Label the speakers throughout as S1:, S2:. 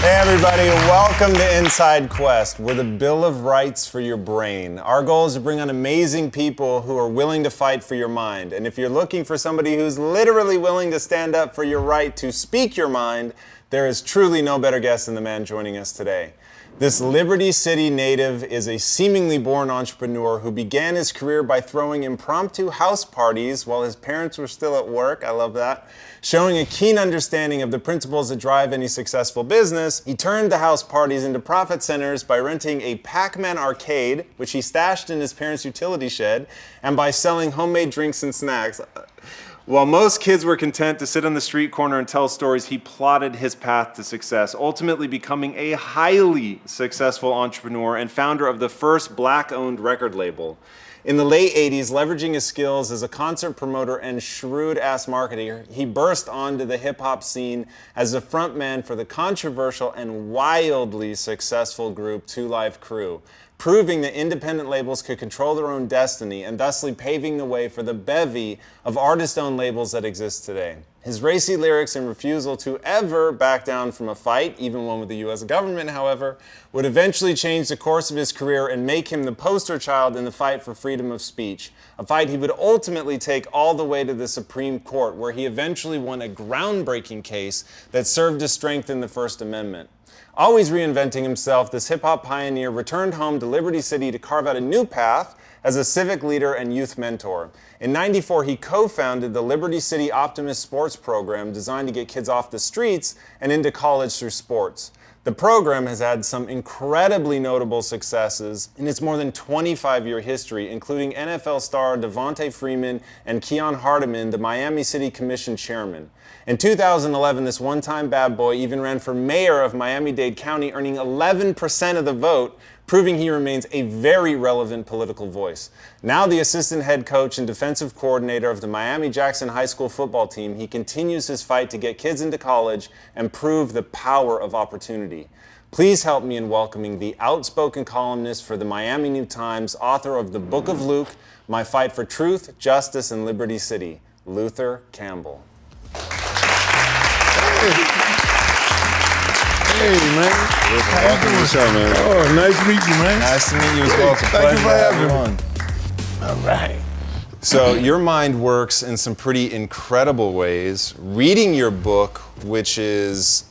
S1: Hey everybody, welcome to Inside Quest. We're the Bill of Rights for your brain. Our goal is to bring on amazing people who are willing to fight for your mind. And if you're looking for somebody who's literally willing to stand up for your right to speak your mind, there is truly no better guest than the man joining us today. This Liberty City native is a seemingly born entrepreneur who began his career by throwing impromptu house parties while his parents were still at work. I love that. Showing a keen understanding of the principles that drive any successful business, he turned the house parties into profit centers by renting a Pac-Man arcade, which he stashed in his parents' utility shed, and by selling homemade drinks and snacks. While most kids were content to sit on the street corner and tell stories, he plotted his path to success, ultimately becoming a highly successful entrepreneur and founder of the first black-owned record label. In the late 80s, leveraging his skills as a concert promoter and shrewd-ass marketer, he burst onto the hip-hop scene as the frontman for the controversial and wildly successful group 2 Live Crew, proving that independent labels could control their own destiny and thusly paving the way for the bevy of artist-owned labels that exist today. His racy lyrics and refusal to ever back down from a fight, even one with the US government, however, would eventually change the course of his career and make him the poster child in the fight for freedom of speech, a fight he would ultimately take all the way to the Supreme Court, where he eventually won a groundbreaking case that served to strengthen the First Amendment. Always reinventing himself, this hip-hop pioneer returned home to Liberty City to carve out a new path as a civic leader and youth mentor. In '94, he co-founded the Liberty City Optimist Sports Program, designed to get kids off the streets and into college through sports. The program has had some incredibly notable successes in its more than 25-year history, including NFL star Devontae Freeman and Keon Hardeman, the Miami City Commission chairman. In 2011, this one-time bad boy even ran for mayor of Miami-Dade County, earning 11% of the vote, proving he remains a very relevant political voice. Now the assistant head coach and defensive coordinator of the Miami-Jackson High School football team, he continues his fight to get kids into college and prove the power of opportunity. Please help me in welcoming the outspoken columnist for the Miami New Times, author of the Book of Luke, My Fight for Truth, Justice, and Liberty City, Luther Campbell.
S2: Hey, man.
S1: Welcome to the show, man.
S2: Oh, nice to meet you, man.
S1: Nice to meet you as well. It's a
S2: Thank you
S1: pleasure
S2: for
S1: to have you
S2: having
S1: on.
S2: me. All right.
S1: So your mind works in some pretty incredible ways. Reading your book, which is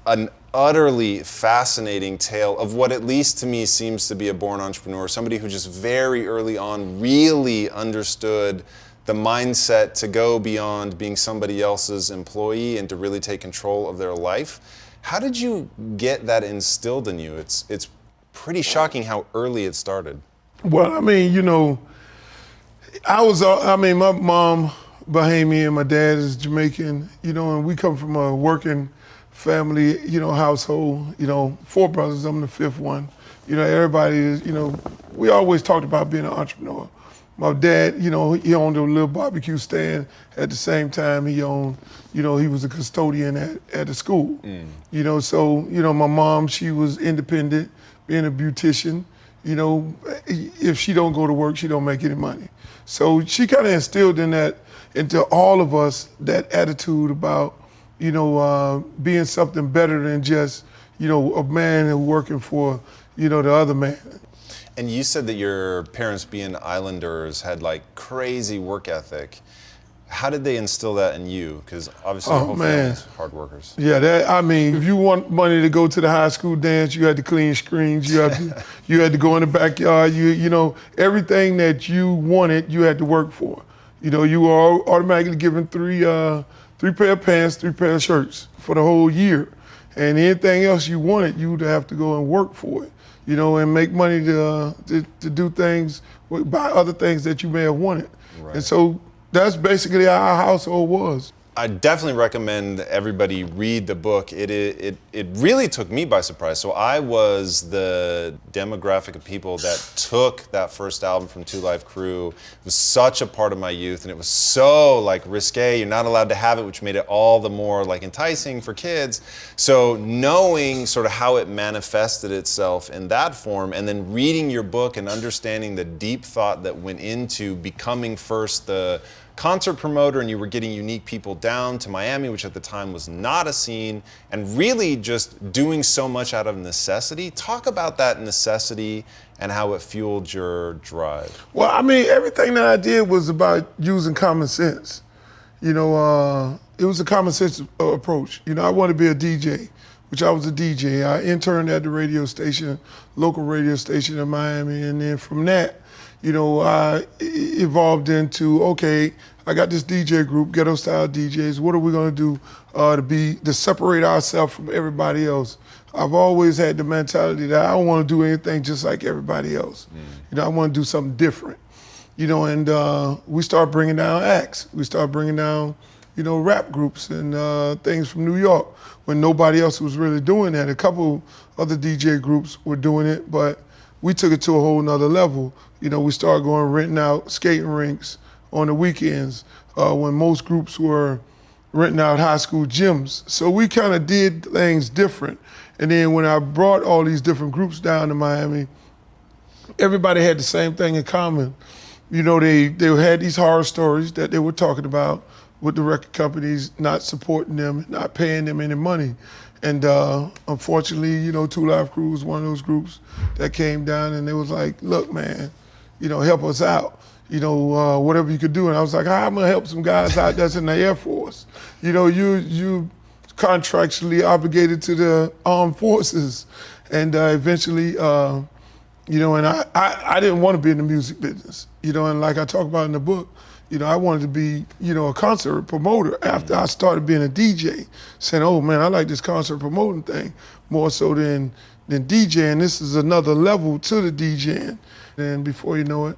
S1: an utterly fascinating tale of what at least to me seems to be a born entrepreneur, somebody who just very early on really understood the mindset to go beyond being somebody else's employee and to really take control of their life. How did you get that instilled in you? It's pretty shocking how early it started.
S2: Well, I mean, my mom Bahamian, my dad is Jamaican, and we come from a working family, household, 4 brothers, I'm the 5th one. Everybody is, we always talked about being an entrepreneur. My dad, he owned a little barbecue stand. At the same time, he owned, he was a custodian at the school. So, my mom, she was independent, being a beautician. If she don't go to work, she don't make any money. So she kind of instilled into all of us that attitude about, being something better than just, a man who's working for, the other man.
S1: And you said that your parents, being islanders, had like crazy work ethic. How did they instill that in you? Because obviously your whole family's hard workers.
S2: Yeah, if you want money to go to the high school dance, you had to clean screens. You had to go in the backyard. Everything that you wanted, you had to work for. You were automatically given three pair of pants, 3 pair of shirts for the whole year. And anything else you wanted, you would have to go and work for it. And make money to do things, buy other things that you may have wanted. Right. And so that's basically how our household was.
S1: I definitely recommend everybody read the book. It really took me by surprise. So I was the demographic of people that took that first album from 2 Live Crew. It was such a part of my youth, and it was so like risque. You're not allowed to have it, which made it all the more like enticing for kids. So knowing sort of how it manifested itself in that form, and then reading your book and understanding the deep thought that went into becoming first the concert promoter and you were getting unique people down to Miami, which at the time was not a scene, and really just doing so much out of necessity. Talk about that necessity and how it fueled your drive.
S2: Well, I mean, everything that I did was about using common sense. You know, it was a common sense approach. You know, I wanted to be a DJ, which I was a DJ. I interned at the radio station, local radio station in Miami, and then from that, you know, I evolved into, okay, I got this DJ group, ghetto style DJs. What are we gonna do to separate ourselves from everybody else? I've always had the mentality that I don't want to do anything just like everybody else. You know, I want to do something different. You know, and we start bringing down acts. We start bringing down, you know, rap groups and things from New York when nobody else was really doing that. A couple other DJ groups were doing it, but we took it to a whole nother level. You know, we started going renting out skating rinks on the weekends when most groups were renting out high school gyms. So we kind of did things different. And then when I brought all these different groups down to Miami, everybody had the same thing in common. You know, they had these horror stories that they were talking about with the record companies not supporting them, not paying them any money. And unfortunately, you know, Two Live Crew was one of those groups that came down and they was like, look, man, you know, help us out. You know, whatever you could do. And I was like, I'm gonna help some guys out that's in the Air Force. You know, you contractually obligated to the armed forces. And eventually, you know, and I didn't want to be in the music business. You know, and like I talk about in the book, you know, I wanted to be, you know, a concert promoter after I started being a DJ, saying, oh man, I like this concert promoting thing more so than DJing. This is another level to the DJing. And before you know it,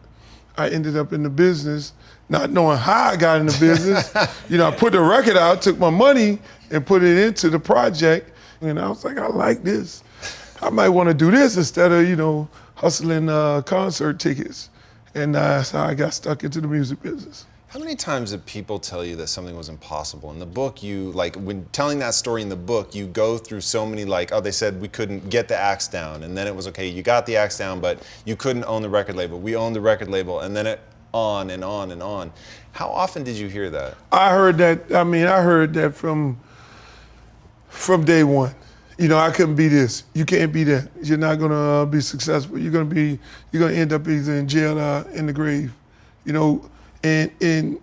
S2: I ended up in the business, not knowing how I got in the business. You know, I put the record out, took my money and put it into the project. And I was like, I like this. I might want to do this instead of, you know, hustling concert tickets. And so I got stuck into the music business.
S1: How many times did people tell you that something was impossible? In the book, you, like, when telling that story in the book, you go through so many, like, oh, they said we couldn't get the acts down, and then it was, okay, you got the acts down, but you couldn't own the record label. We owned the record label, and then it on and on and on. How often did you hear that?
S2: I heard that from day one. You know, I couldn't be this. You can't be that. You're not gonna be successful. You're gonna end up either in jail or in the grave. You know, and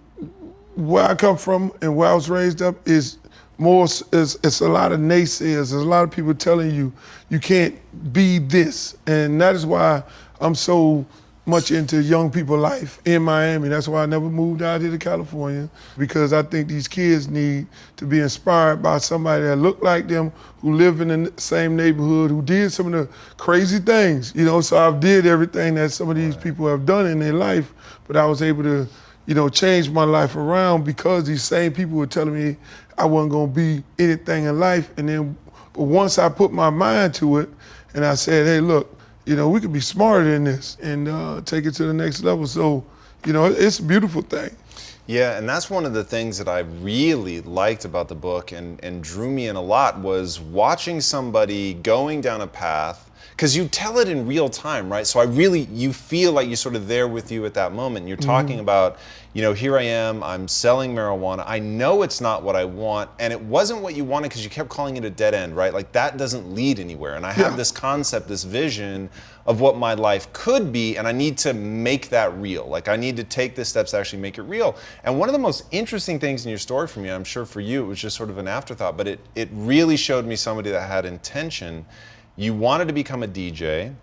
S2: where I come from and where I was raised up is it's a lot of naysayers. There's a lot of people telling you you can't be this, and that is why I'm so much into young people life in Miami. That's why I never moved out here to California, because I think these kids need to be inspired by somebody that looked like them, who live in the same neighborhood, who did some of the crazy things. You know, so I've did everything that some of these people have done in their life, but I was able to, you know, change my life around because these same people were telling me I wasn't gonna be anything in life. And then, but once I put my mind to it and I said, hey, look, you know, we could be smarter than this and take it to the next level. So, you know, it's a beautiful thing.
S1: Yeah, and that's one of the things that I really liked about the book and drew me in a lot was watching somebody going down a path, because you tell it in real time, right? So you feel like you're sort of there with you at that moment. You're talking about, you know, here I am, I'm selling marijuana. I know it's not what I want, and it wasn't what you wanted because you kept calling it a dead end, right? Like that doesn't lead anywhere. And I have this concept, this vision of what my life could be, and I need to make that real. Like I need to take the steps to actually make it real. And one of the most interesting things in your story for me, I'm sure for you, it was just sort of an afterthought, but it really showed me somebody that had intention. You wanted to become a DJ,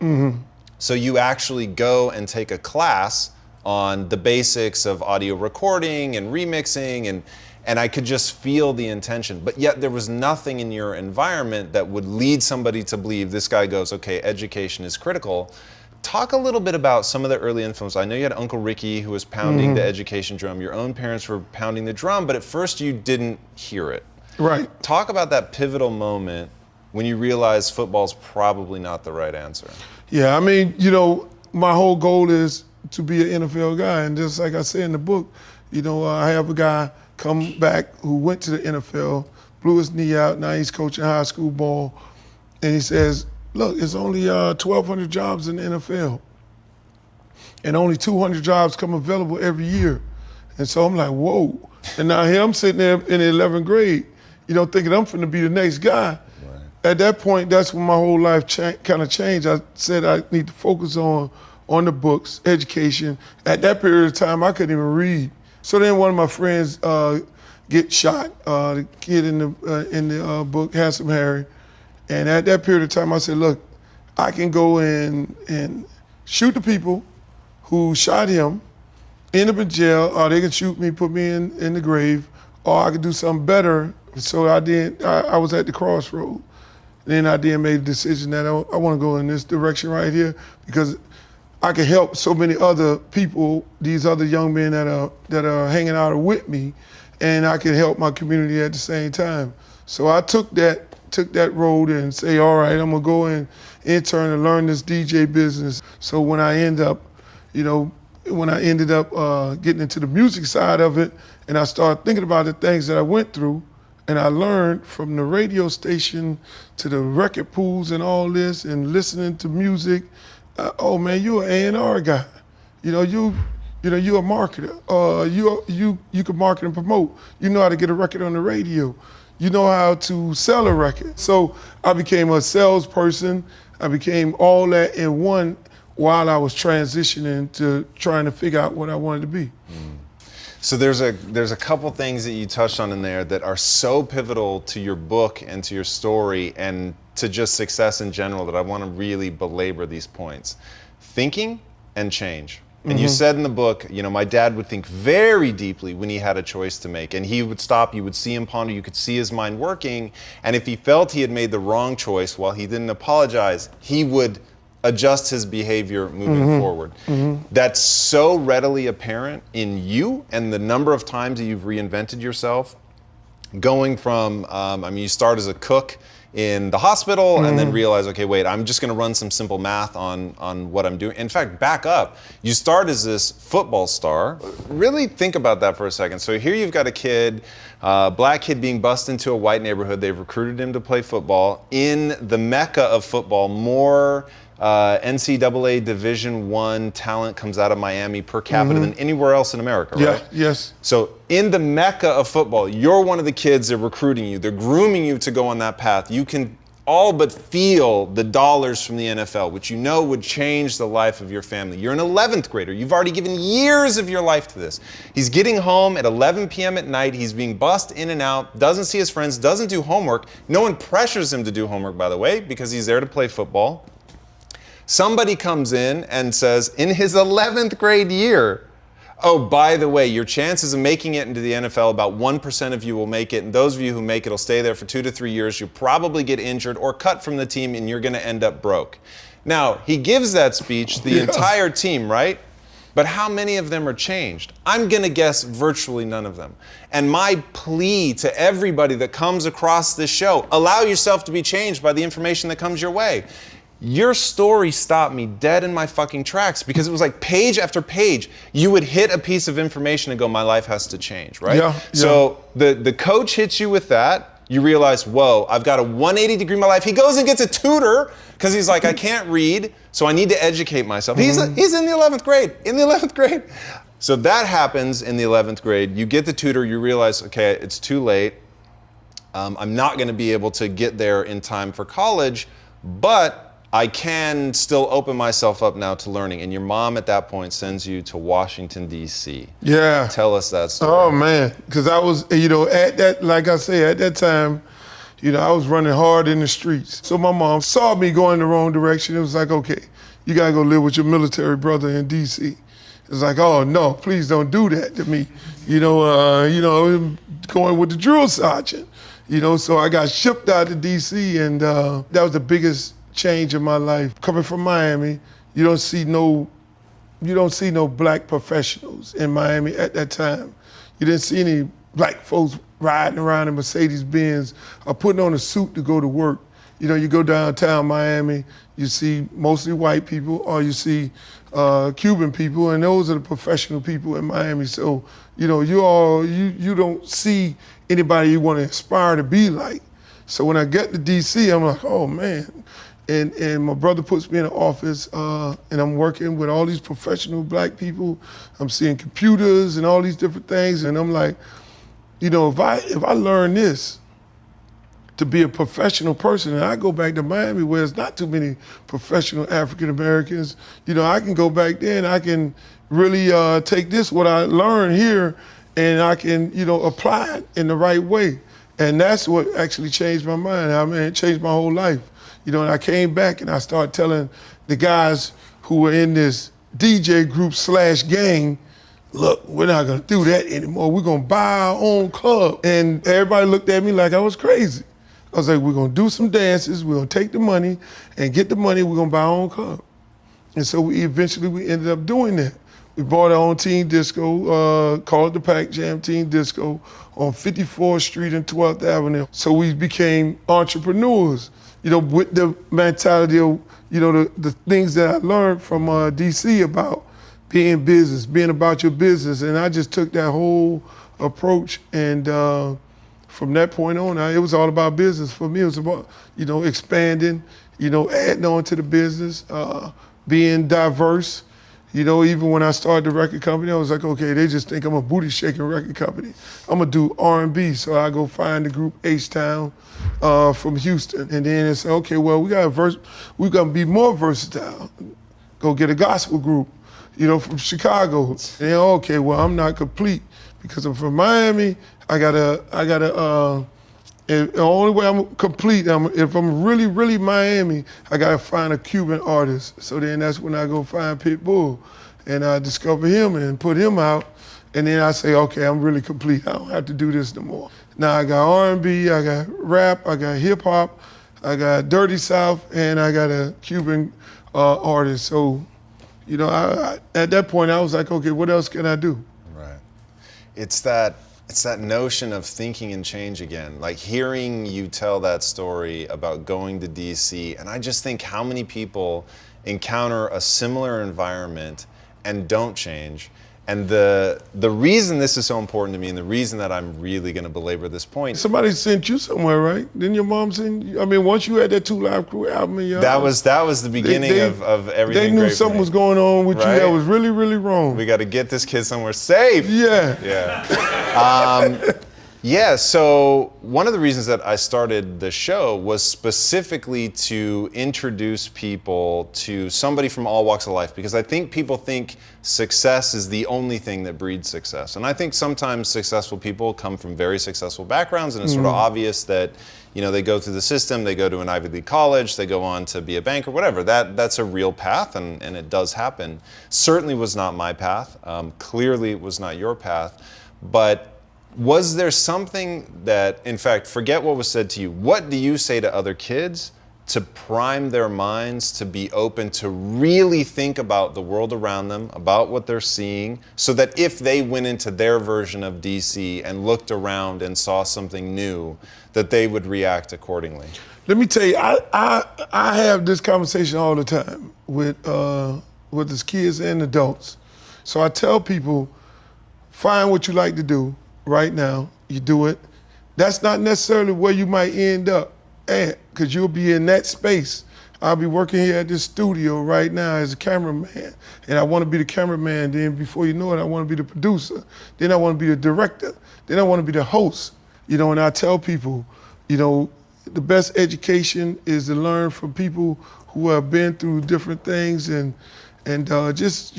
S1: so you actually go and take a class on the basics of audio recording and remixing, and I could just feel the intention. But yet there was nothing in your environment that would lead somebody to believe this guy goes, okay, education is critical. Talk a little bit about some of the early influence. I know you had Uncle Ricky who was pounding the education drum. Your own parents were pounding the drum, but at first you didn't hear it.
S2: Right.
S1: Talk about that pivotal moment when you realize football's probably not the right answer.
S2: Yeah, I mean, you know, my whole goal is to be an NFL guy. And just like I say in the book, you know, I have a guy come back who went to the NFL, blew his knee out, now he's coaching high school ball. And he says, look, it's only 1,200 jobs in the NFL. And only 200 jobs come available every year. And so I'm like, whoa. And now here I'm sitting there in the 11th grade, thinking I'm finna be the next guy. Right. At that point, that's when my whole life kind of changed. I said I need to focus on the books, education. At that period of time, I couldn't even read. So then one of my friends get shot, the kid in the book, Handsome Harry. And at that period of time, I said, look, I can go and shoot the people who shot him, end up in jail, or they can shoot me, put me in the grave, or I could do something better. So I was at the crossroad. Then I made a decision that I want to go in this direction right here because I can help so many other people, these other young men that are hanging out with me, and I can help my community at the same time. So I took that road and say, all right, I'm gonna go and intern and learn this DJ business. So when I ended up getting into the music side of it, and I started thinking about the things that I went through, and I learned from the radio station to the record pools and all this, and listening to music. Oh man, you're an A&R guy. You're a marketer. You can market and promote. You know how to get a record on the radio. You know how to sell a record. So I became a salesperson. I became all that in one while I was transitioning to trying to figure out what I wanted to be.
S1: Mm. So there's a couple things that you touched on in there that are so pivotal to your book and to your story and to just success in general that I want to really belabor these points. Thinking and change. And you said in the book, my dad would think very deeply when he had a choice to make. And he would stop, you would see him ponder, you could see his mind working. And if he felt he had made the wrong choice, while he didn't apologize, he would adjust his behavior moving forward. That's so readily apparent in you and the number of times that you've reinvented yourself. Going from, you start as a cook in the hospital and then realize, okay, wait, I'm just gonna run some simple math on what I'm doing. In fact, back up, you start as this football star. Really think about that for a second. So here you've got a kid, black kid being bused into a white neighborhood. They've recruited him to play football. In the mecca of football, more NCAA Division I talent comes out of Miami per capita than anywhere else in America, right?
S2: Yeah, yes.
S1: So in the mecca of football, you're one of the kids, they're recruiting you, they're grooming you to go on that path. You can all but feel the dollars from the NFL, which would change the life of your family. You're an 11th grader. You've already given years of your life to this. He's getting home at 11 p.m. at night. He's being bussed in and out, doesn't see his friends, doesn't do homework. No one pressures him to do homework, by the way, because he's there to play football. Somebody comes in and says, in his 11th grade year, oh, by the way, your chances of making it into the NFL, about 1% of you will make it, and those of you who make it will stay there for 2 to 3 years. You'll probably get injured or cut from the team, and you're going to end up broke. Now, he gives that speech, the entire team, right? But how many of them are changed? I'm going to guess virtually none of them. And my plea to everybody that comes across this show, allow yourself to be changed by the information that comes your way. Your story stopped me dead in my fucking tracks because it was like page after page, you would hit a piece of information and go, my life has to change, right?
S2: Yeah.
S1: So the coach hits you with that. You realize, whoa, I've got a 180 degree in my life. He goes and gets a tutor because he's like, I can't read, so I need to educate myself. He's in the 11th grade, So that happens in the 11th grade. You get the tutor, you realize, okay, it's too late. I'm not gonna be able to get there in time for college, but I can still open myself up now to learning. And your mom at that point sends you to Washington, D.C.
S2: Yeah.
S1: Tell us that story.
S2: Oh, man. Because I was, at that, like I say, at that time, I was running hard in the streets. So my mom saw me going the wrong direction. It was like, okay, you got to go live with your military brother in D.C. It's like, oh, no, please don't do that to me. Going with the drill sergeant. So I got shipped out to D.C. and that was the biggest change in my life. Coming from Miami, you don't see no black professionals in Miami at that time. You didn't see any black folks riding around in Mercedes-Benz or putting on a suit to go to work. You go downtown Miami, you see mostly white people or you see Cuban people, and those are the professional people in Miami. So, you don't see anybody you want to aspire to be like. So when I get to DC, I'm like, oh man. And my brother puts me in an office, and I'm working with all these professional black people. I'm seeing computers and all these different things, and I'm like, you know, if I learn this to be a professional person, and I go back to Miami where there's not too many professional African Americans, you know, I can go back there and I can really take this, what I learned here, and I can, you know, apply it in the right way. And that's what actually changed my mind. I mean, it changed my whole life. You know, and I came back and I started telling the guys who were in this DJ group / gang, look, we're not gonna do that anymore. We're gonna buy our own club. And everybody looked at me like I was crazy. I was like, we're gonna do some dances, we're gonna take the money, and get the money, we're gonna buy our own club. And so we ended up doing that. We bought our own teen disco, called it the Pac Jam Teen Disco on 54th Street and 12th Avenue. So we became entrepreneurs, you know, with the mentality of, you know, the things that I learned from DC about being business, being about your business. And I just took that whole approach, and from that point on, it was all about business for me. It was about, you know, expanding, you know, adding on to the business, being diverse. You know, even when I started the record company, I was like, okay, they just think I'm a booty shaking record company. I'm gonna do R&B, so I go find the group H-Town from Houston, and then it's okay, well, we gotta be more versatile. Go get a gospel group, you know, from Chicago. And okay, well, I'm not complete because I'm from Miami. And the only way I'm complete, if I'm really, really Miami, I gotta find a Cuban artist. So then that's when I go find Pitbull, and I discover him and put him out, and then I say, okay, I'm really complete. I don't have to do this no more. Now I got R&B, I got rap, I got hip hop, I got Dirty South, and I got a Cuban artist. So, you know, at that point I was like, okay, what else can I do?
S1: Right. It's that notion of thinking and change again. Like hearing you tell that story about going to DC, and I just think how many people encounter a similar environment and don't change. And the reason this is so important to me, and the reason that I'm really gonna belabor this point.
S2: Somebody sent you somewhere, right? Didn't your mom send you? I mean, once you had that 2 Live Crew album in your house,
S1: that was the beginning of everything.
S2: They knew
S1: great
S2: something was going on with
S1: right?
S2: you that was really, really wrong.
S1: We gotta get this kid somewhere safe.
S2: Yeah.
S1: Yeah. Yeah, so one of the reasons that I started the show was specifically to introduce people to somebody from all walks of life, because I think people think success is the only thing that breeds success. And I think sometimes successful people come from very successful backgrounds, and it's sort of obvious that, you know, they go through the system, they go to an Ivy League college, they go on to be a banker, whatever. That's a real path, and it does happen. Certainly was not my path. Clearly it was not your path. But was there something that, in fact, forget what was said to you, what do you say to other kids to prime their minds to be open to really think about the world around them, about what they're seeing, so that if they went into their version of DC and looked around and saw something new, that they would react accordingly?
S2: Let me tell you, I have this conversation all the time with the kids and adults. So I tell people, find what you like to do right now, you do it. That's not necessarily where you might end up at, because you'll be in that space. I'll be working here at this studio right now as a cameraman, and I want to be the cameraman. Then before you know it, I want to be the producer. Then I want to be the director. Then I want to be the host. You know, and I tell people, you know, the best education is to learn from people who have been through different things, and just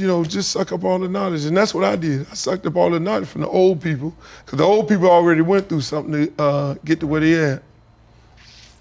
S2: suck up all the knowledge. And that's what I did. I sucked up all the knowledge from the old people, because the old people already went through something to get to where they at.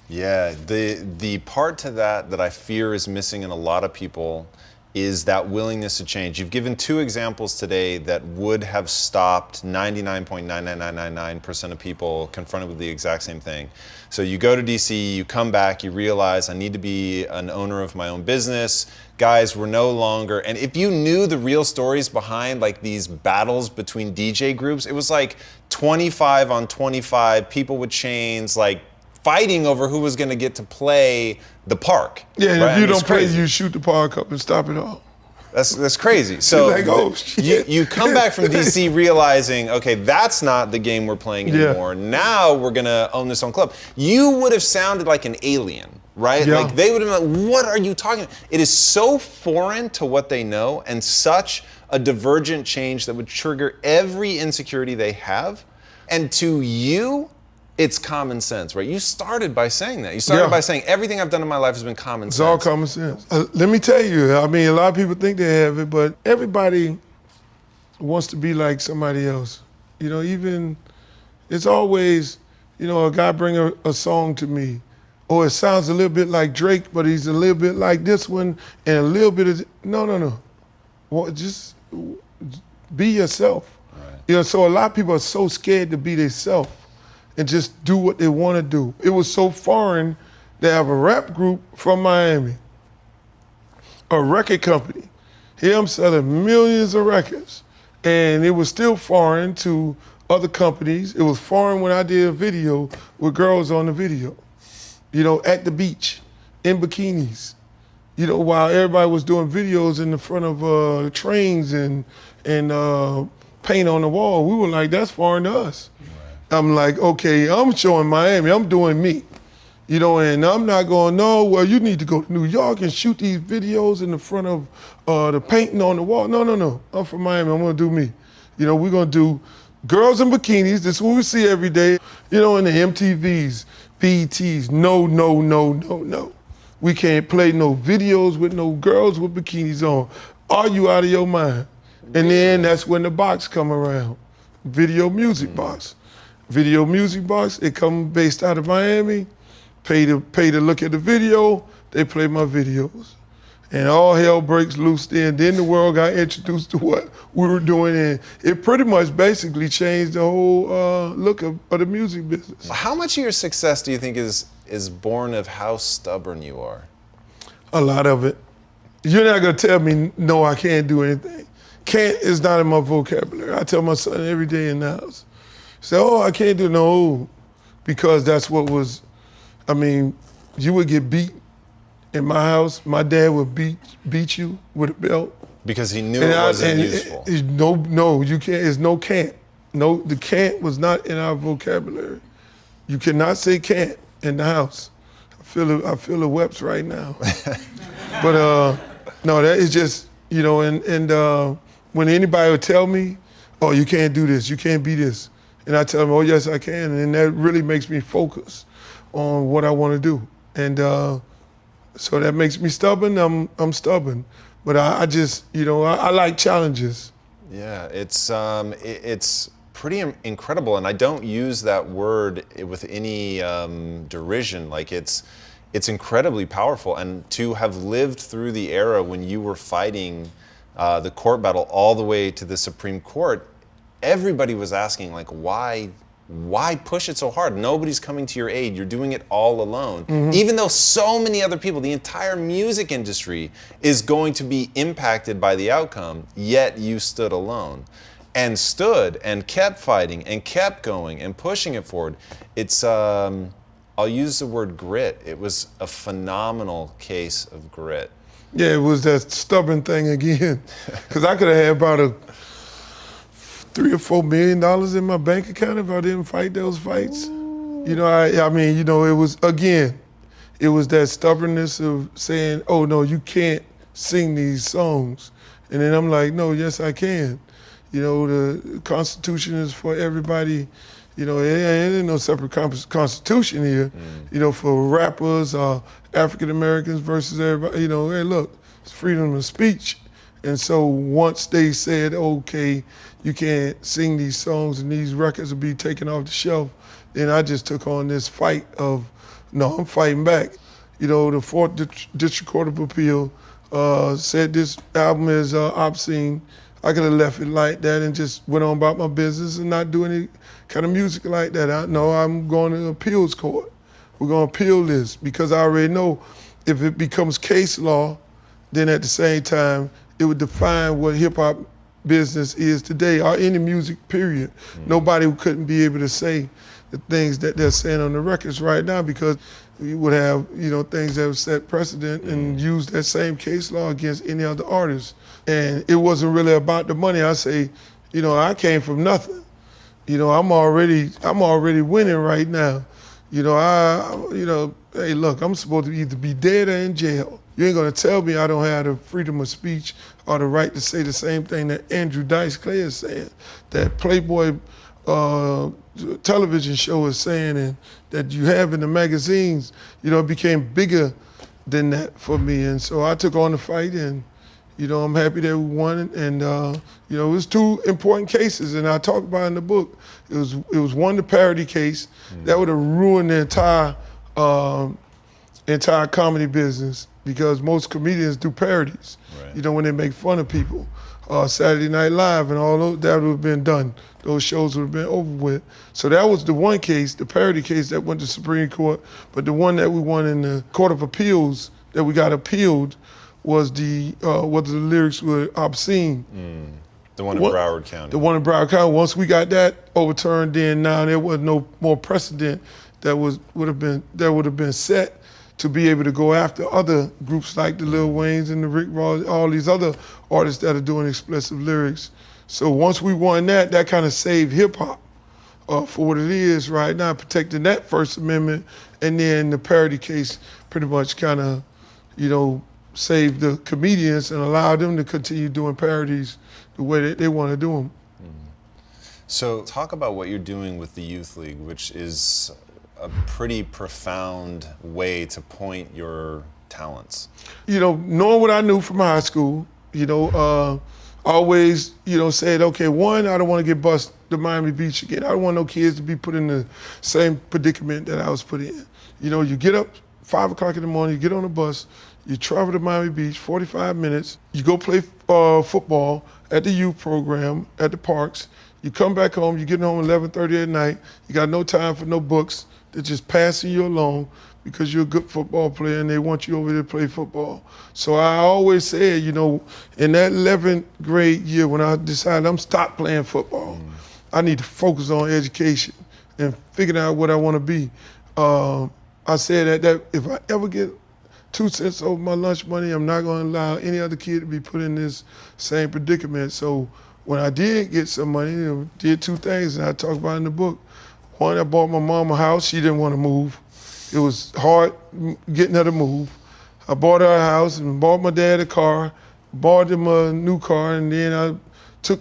S1: Yeah, the part to that I fear is missing in a lot of people is that willingness to change. You've given 2 examples today that would have stopped 99.99999% of people confronted with the exact same thing. So you go to DC, you come back, you realize I need to be an owner of my own business. Guys, we're no longer, and if you knew the real stories behind like these battles between DJ groups, it was like 25 on 25, people with chains, like fighting over who was going to get to play the park.
S2: Yeah, and
S1: right?
S2: if you don't play,
S1: crazy.
S2: you shoot the park up and stop it all.
S1: That's crazy. So
S2: like, oh, shit.
S1: You come back from DC realizing, okay, that's not the game we're playing anymore. Now we're gonna own this own club. You would have sounded like an alien, right?
S2: Yeah.
S1: Like they would have been like, what are you talking about? It is so foreign to what they know and such a divergent change that would trigger every insecurity they have. And to you, it's common sense, right? You started by saying that. You started by saying everything I've done in my life has been common sense.
S2: It's all common sense. Let me tell you, I mean, a lot of people think they have it, but everybody wants to be like somebody else. You know, even, it's always, you know, a guy bring a song to me, or it sounds a little bit like Drake, but he's a little bit like this one, and a little bit of, no. Well, just be yourself. Right. You know, so a lot of people are so scared to be themselves and just do what they want to do. It was so foreign to have a rap group from Miami, a record company. Here I'm selling millions of records, and it was still foreign to other companies. It was foreign when I did a video with girls on the video, you know, at the beach, in bikinis, you know, while everybody was doing videos in the front of trains and paint on the wall. We were like, that's foreign to us. I'm like, okay, I'm showing Miami, I'm doing me. You know, and I'm not going, no, well, you need to go to New York and shoot these videos in the front of the painting on the wall. No, I'm from Miami, I'm gonna do me. You know, we're gonna do girls in bikinis, this is what we see every day, you know, in the MTVs, BETs, no. We can't play no videos with no girls with bikinis on. Are you out of your mind? And then that's when the box come around, video music box. Video music box, it come based out of Miami, pay to look at the video, they play my videos. And all hell breaks loose then. Then the world got introduced to what we were doing, and it pretty much basically changed the whole look of the music business.
S1: How much of your success do you think is born of how stubborn you are?
S2: A lot of it. You're not gonna tell me, no, I can't do anything. Can't is not in my vocabulary. I tell my son every day in the house. Say, oh, I can't do no, because that's what was, I mean, you would get beat in my house. My dad would beat you with a belt.
S1: Because he knew it wasn't useful.
S2: No, you can't, there's no can't. No, the can't was not in our vocabulary. You cannot say can't in the house. I feel the weps right now. But no, that is just, you know, and when anybody would tell me, oh, you can't do this, you can't be this. And I tell them, oh, yes, I can. And that really makes me focus on what I want to do. And so that makes me stubborn. I'm stubborn. But I just, you know, I like challenges.
S1: Yeah, it's pretty incredible. And I don't use that word with any derision. Like it's incredibly powerful. And to have lived through the era when you were fighting the court battle all the way to the Supreme Court, everybody was asking, like, why push it so hard? Nobody's coming to your aid. You're doing it all alone. Mm-hmm. Even though so many other people, the entire music industry is going to be impacted by the outcome, yet you stood alone. And stood and kept fighting and kept going and pushing it forward. It's, I'll use the word grit. It was a phenomenal case of grit.
S2: Yeah, it was that stubborn thing again. Because I could have had about $3 or $4 million in my bank account if I didn't fight those fights. You know, I mean, you know, it was that stubbornness of saying, oh no, you can't sing these songs. And then I'm like, no, yes I can. You know, the Constitution is for everybody. You know, there ain't no separate constitution here, you know, for rappers, African Americans versus everybody. You know, hey, look, it's freedom of speech. And so once they said, okay, you can't sing these songs and these records will be taken off the shelf, then I just took on this fight of, no, I'm fighting back. You know, the 4th District Court of Appeal said this album is obscene. I could have left it like that and just went on about my business and not do any kind of music like that. I'm going to appeals court. We're going to appeal this because I already know if it becomes case law, then at the same time, it would define what hip hop business is today or any music period. Nobody couldn't be able to say the things that they're saying on the records right now, because you would have, things that would set precedent and use that same case law against any other artist. And it wasn't really about the money. I say, I came from nothing. I'm already winning right now. Hey, look, I'm supposed to either be dead or in jail. You ain't gonna tell me I don't have the freedom of speech or the right to say the same thing that Andrew Dice Clay is saying, that Playboy television show is saying, and that you have in the magazines. It became bigger than that for me. And so I took on the fight, and I'm happy that we won. And it was two important cases, and I talk about it in the book. It was one, the parody case that would have ruined the entire comedy business, because most comedians do parodies. Right. When they make fun of people. Saturday Night Live and all those, that would have been done. Those shows would have been over with. So that was the one case, the parody case that went to Supreme Court. But the one that we won in the Court of Appeals, that we got appealed, was whether the lyrics were obscene.
S1: The one in Broward County.
S2: The one in Broward County. Once we got that overturned, then now there was no more precedent that would have been set to be able to go after other groups like the Lil Waynes and the Rick Ross, all these other artists that are doing explicit lyrics. So once we won that kind of saved hip hop for what it is right now, protecting that First Amendment, and then the parody case pretty much kind of, saved the comedians and allowed them to continue doing parodies the way that they want to do them.
S1: So talk about what you're doing with the Youth League, which is a pretty profound way to point your talents.
S2: Knowing what I knew from high school, always, said, okay, one, I don't want to get bused to Miami Beach again. I don't want no kids to be put in the same predicament that I was put in. You get up 5 o'clock in the morning, you get on a bus, you travel to Miami Beach, 45 minutes, you go play football at the youth program, at the parks, you come back home, you get home 11:30 at night, you got no time for no books, they're just passing you along because you're a good football player and they want you over there to play football. So I always said, in that 11th grade year when I decided I'm stopped playing football, I need to focus on education and figuring out what I want to be. I said that if I ever get 2 cents over my lunch money, I'm not going to allow any other kid to be put in this same predicament. So when I did get some money, I did 2 things, and I talk about it in the book. One, I bought my mom a house. She didn't want to move. It was hard getting her to move. I bought her a house and bought my dad a car, bought him a new car, and then I took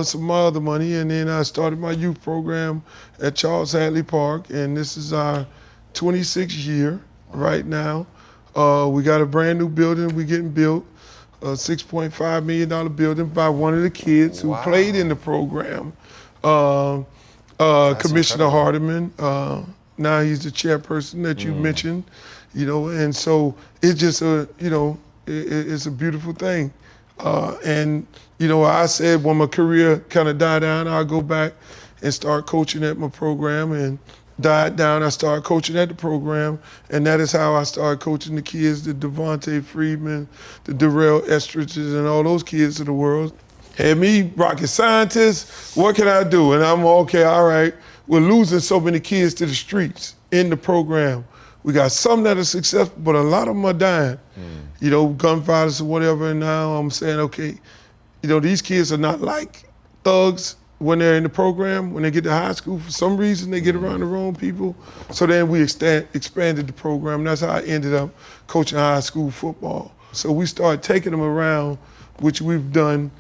S2: some of my other money, and then I started my youth program at Charles Hadley Park, and this is our 26th year right now. We got a brand new building we getting built, a $6.5 million building by one of the kids who played in the program. Commissioner incredible. Hardiman, now he's the chairperson that you mentioned, and so it's just it's a beautiful thing. And I said when my career kind of died down, I'll go back and start coaching at my program, and died down, I started coaching at the program, and that is how I started coaching the kids, the Devontae Freedman, the Darrell Estridges, and all those kids of the world. Had me rocket scientist, what can I do? And I'm okay, all right. We're losing so many kids to the streets in the program. We got some that are successful, but a lot of them are dying. Gun violence or whatever, and now I'm saying, okay, these kids are not like thugs when they're in the program. When they get to high school, for some reason, they get around the wrong people. So then we expanded the program. That's how I ended up coaching high school football. So we started taking them around, which we've done,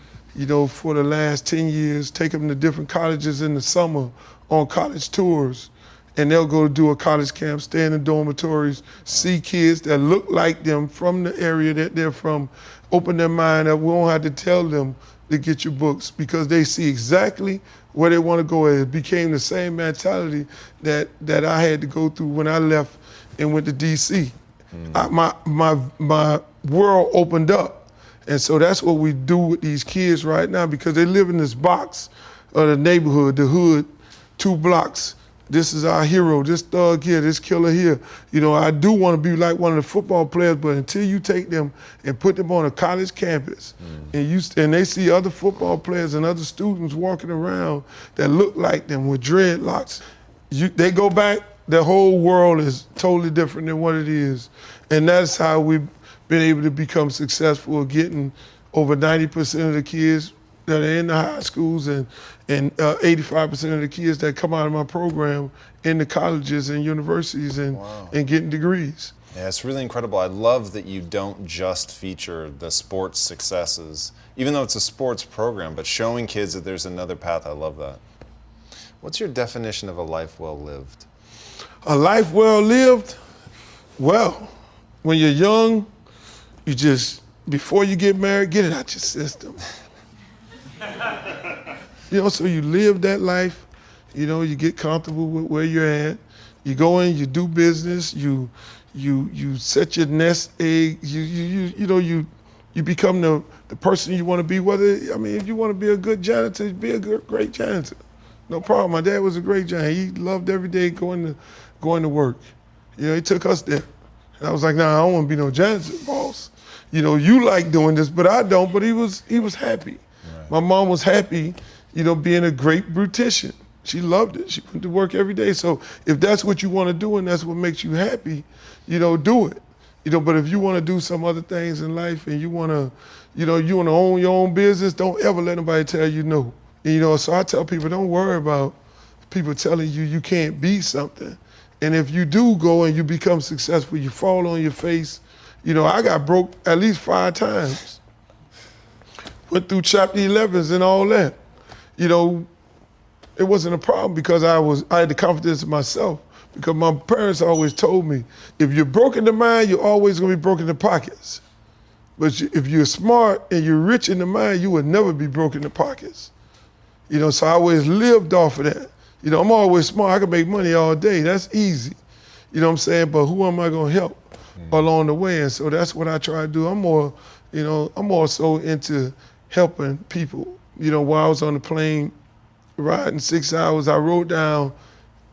S2: for the last 10 years, take them to different colleges in the summer on college tours. And they'll go do a college camp, stay in the dormitories, see kids that look like them from the area that they're from, open their mind up. We don't have to tell them to get your books because they see exactly where they want to go. It became the same mentality that I had to go through when I left and went to D.C. My world opened up. And so that's what we do with these kids right now, because they live in this box of the neighborhood, the hood, 2 blocks. This is our hero, this thug here, this killer here. I do want to be like one of the football players, but until you take them and put them on a college campus and they see other football players and other students walking around that look like them with dreadlocks, they go back, the whole world is totally different than what it is. And that's how we've been able to become successful, getting over 90% of the kids that are in the high schools and 85% of the kids that come out of my program in the colleges and universities and getting degrees.
S1: Yeah, it's really incredible. I love that you don't just feature the sports successes, even though it's a sports program, but showing kids that there's another path. I love that. What's your definition of a life well lived?
S2: A life well lived? Well, when you're young, you just, before you get married, get it out your system. So you live that life, you get comfortable with where you're at. You go in, you do business, you set your nest egg, you become the person you want to be. If you want to be a good janitor, be a great janitor. No problem. My dad was a great janitor. He loved every day going to work. He took us there. And I was like, nah, I don't want to be no janitor, boss. You like doing this, but I don't. But he was happy. Right. My mom was happy, being a great beautician. She loved it. She went to work every day. So if that's what you want to do and that's what makes you happy, do it. But if you want to do some other things in life and you want to own your own business, don't ever let nobody tell you no. So I tell people, don't worry about people telling you can't be something. And if you do go and you become successful, you fall on your face. I got broke at least 5 times. Went through chapter 11s and all that. It wasn't a problem because I had the confidence in myself, because my parents always told me, if you're broke in the mind, you're always gonna be broke in the pockets. But if you're smart and you're rich in the mind, you will never be broke in the pockets. So I always lived off of that. I'm always smart, I can make money all day, that's easy. What I'm saying? But who am I gonna help along the way? And so that's what I try to do. I'm more so into helping people. While I was on the plane riding 6 hours, I wrote down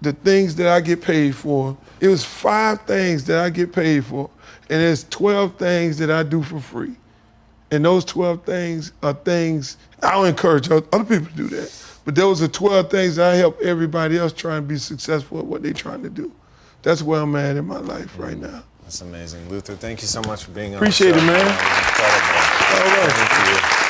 S2: the things that I get paid for. It was 5 things that I get paid for, and there's 12 things that I do for free. And those 12 things are things, I don't encourage other people to do that, but those are 12 things that I help everybody else try and be successful at what they're trying to do. That's where I'm at in my life right now.
S1: That's amazing. Luther, thank you so much for being on
S2: Appreciate
S1: the show.
S2: it, man.
S1: That was incredible.
S2: All right.
S1: Thank you.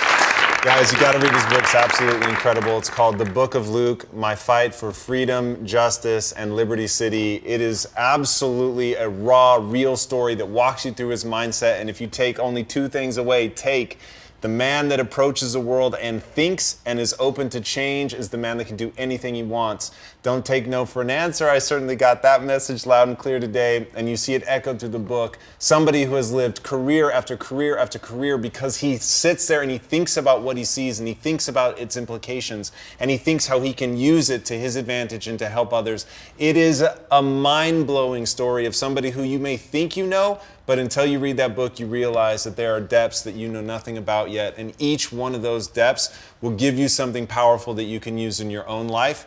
S1: Guys, you got to read his book. It's absolutely incredible. It's called The Book of Luke, My Fight for Freedom, Justice, and Liberty City. It is absolutely a raw, real story that walks you through his mindset. And if you take only 2 things away, take the man that approaches the world and thinks and is open to change is the man that can do anything he wants. Don't take no for an answer. I certainly got that message loud and clear today, and you see it echoed through the book. Somebody who has lived career after career after career because he sits there and he thinks about what he sees and he thinks about its implications and he thinks how he can use it to his advantage and to help others. It is a mind-blowing story of somebody who you may think you know, but until you read that book, you realize that there are depths that you know nothing about yet. And each one of those depths will give you something powerful that you can use in your own life.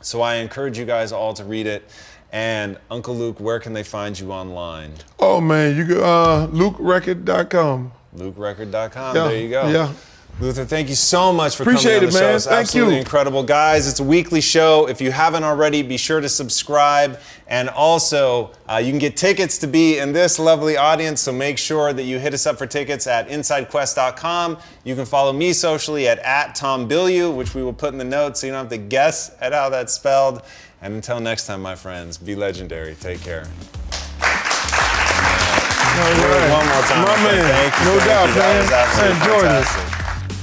S1: So I encourage you guys all to read it. And Uncle Luke, where can they find you online?
S2: Oh man, you can LukeRecord.com.
S1: LukeRecord.com,
S2: Yeah,
S1: there you go.
S2: yeah.
S1: Luther, thank you so much for
S2: Appreciate
S1: coming on the
S2: it,
S1: show.
S2: man.
S1: It's
S2: Thank
S1: absolutely
S2: you.
S1: incredible. Guys, it's a weekly show. If you haven't already, be sure to subscribe. And also, you can get tickets to be in this lovely audience, so make sure that you hit us up for tickets at InsideQuest.com. You can follow me socially at Tom Bilyeu, which we will put in the notes so you don't have to guess at how that's spelled. And until next time, my friends, be legendary. Take care.
S2: All right.
S1: One more time.
S2: My man.
S1: Thank you.
S2: No doubt,
S1: That
S2: man.
S1: was absolutely
S2: I enjoyed
S1: fantastic.
S2: it.